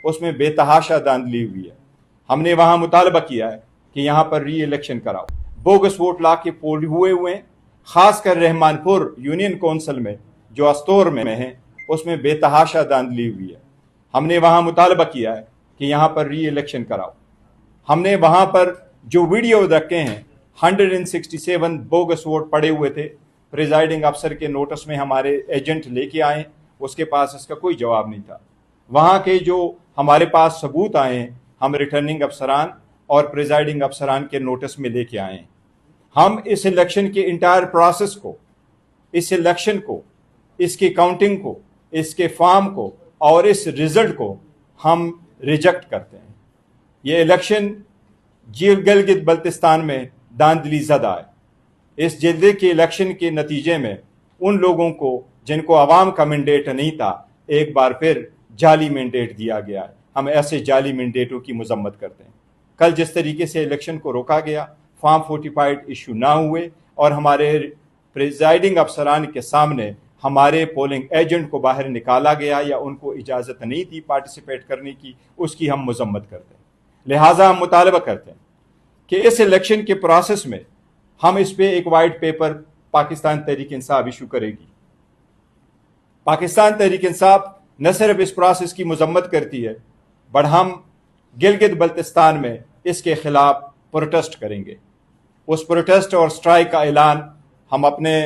उसमें बेतहाशा धांधली हुई है। हमने वहाँ मुतालबा किया है कि यहाँ पर री इलेक्शन कराओ। बोगस वोट ला के पोल हुए हैं, खासकर रहमानपुर यूनियन कौंसिल में जो अस्तोर में है उसमें बेतहाशा धांधली हुई है। हमने वहाँ मुतालबा किया है कि यहाँ पर री इलेक्शन कराओ। हमने वहाँ पर जो वीडियो रखे हैं 167 बोगस वोट पड़े हुए थे, प्रिजाइडिंग अफसर के नोटिस में हमारे एजेंट लेके आए, उसके पास इसका कोई जवाब नहीं था। वहाँ के जो हमारे पास सबूत आए हैं हम रिटर्निंग अफसरान और प्रिजाइडिंग अफसरान के नोटिस में लेके आए हैं। हम इस इलेक्शन के इंटायर प्रोसेस को, इस इलेक्शन को, इसकी काउंटिंग को, इसके फॉर्म को और इस रिजल्ट को हम रिजेक्ट करते हैं। ये इलेक्शन गिलगित बल्तिस्तान में धांधली ज़दा है। इस जल्दी के इलेक्शन के नतीजे में उन लोगों को जिनको आवाम का मैंडेट नहीं था एक बार फिर जाली मैंडेट दिया गया है। हम ऐसे जाली मैंडेटों की मजम्मत करते हैं। कल जिस तरीके से इलेक्शन को रोका गया, फॉर्म 45 इशू ना हुए और हमारे प्रिजाइडिंग अफसरान के सामने हमारे पोलिंग एजेंट को बाहर निकाला गया या उनको इजाज़त नहीं थी पार्टिसिपेट करने की, उसकी हम मजम्मत करते हैं। लिहाजा हम मुतालबा करते हैं कि इस इलेक्शन के प्रोसेस में हम इस पे एक white paper Pakistan Tehreek Insaf issue करेगी। पाकिस्तान तहरीक इंसाफ न सिर्फ इस प्रोसेस की मजम्मत करती है बट हम गिलगित बल्तिस्तान में इसके खिलाफ प्रोटेस्ट करेंगे। उस प्रोटेस्ट और स्ट्राइक का ऐलान हम अपने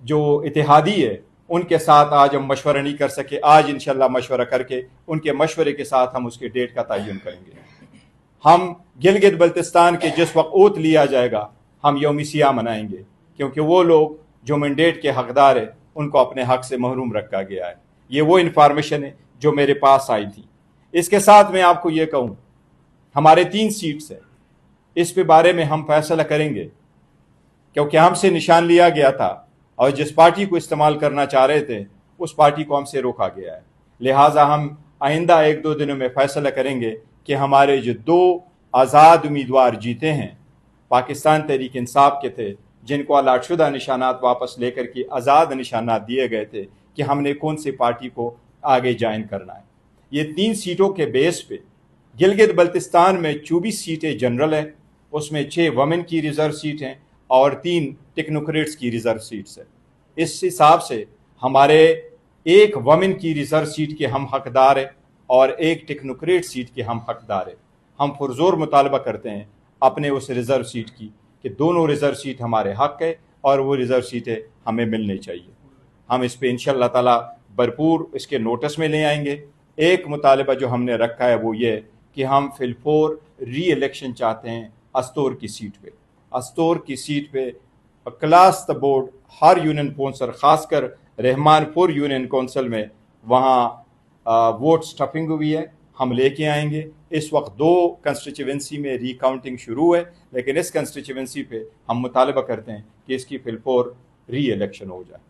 जो इत्तेहादी है उनके साथ आज हम मशवरा नहीं कर सके। आज इंशाल्लाह मशवरा करके उनके मशवरे के साथ हम उसके डेट का तयन करेंगे। हम गिलगित बल्तिस्तान के जिस वक्त ओत लिया जाएगा हम यौम सियाह मनाएंगे, क्योंकि वो लोग जो मैंडेट के हकदार है उनको अपने हक से महरूम रखा गया है। ये वो इन्फॉर्मेशन है जो मेरे पास आई थी। इसके साथ मैं आपको ये कहूँ, हमारे 3 सीट्स हैं, इस पे बारे में हम फैसला करेंगे, क्योंकि हमसे निशान लिया गया था और जिस पार्टी को इस्तेमाल करना चाह रहे थे उस पार्टी को हमसे रोका गया है। लिहाजा हम आइंदा 1-2 दिनों में फैसला करेंगे कि हमारे जो 2 आज़ाद उम्मीदवार जीते हैं, पाकिस्तान तहरीक इंसाफ के थे, जिनको अलाटशुदा निशानात वापस लेकर के आज़ाद निशानात दिए गए थे, कि हमने कौन सी पार्टी को आगे ज्वाइन करना है। ये 3 सीटों के बेस पे गिलगित बल्तिस्तान में 24 सीटें जनरल है, उसमें 6 वमेन की रिजर्व सीट हैं और 3 टेक्नोक्रेट्स की रिजर्व सीट्स है। इस हिसाब से हमारे 1 वमेन की रिजर्व सीट के हम हकदार है और 1 टेक्नोक्रेट सीट के हम हकदार है। हम पुरजोर मुतालबा करते हैं अपने उस रिजर्व सीट की कि दोनों रिजर्व सीट हमारे हक है और वो रिजर्व सीटें हमें मिलनी चाहिए। हम इस पे इंशाअल्लाह ताला भरपूर इसके नोटिस में ले आएंगे। एक मुतालबा जो हमने रखा है वो ये कि हम फिलफोर री इलेक्शन चाहते हैं अस्तोर की सीट पे। अस्तोर की सीट पे class the board her union council, खासकर रहमानपुर यूनियन कौंसिल में वहाँ वोट स्टफिंग हुई है, हम लेके आएंगे। इस वक्त 2 कंस्टिट्यूएंसी में रिकाउंटिंग शुरू है, लेकिन इस कंस्टिट्यूएंसी पे हम मुतालबा करते हैं कि इसकी फिलफोर री इलेक्शन हो जाए।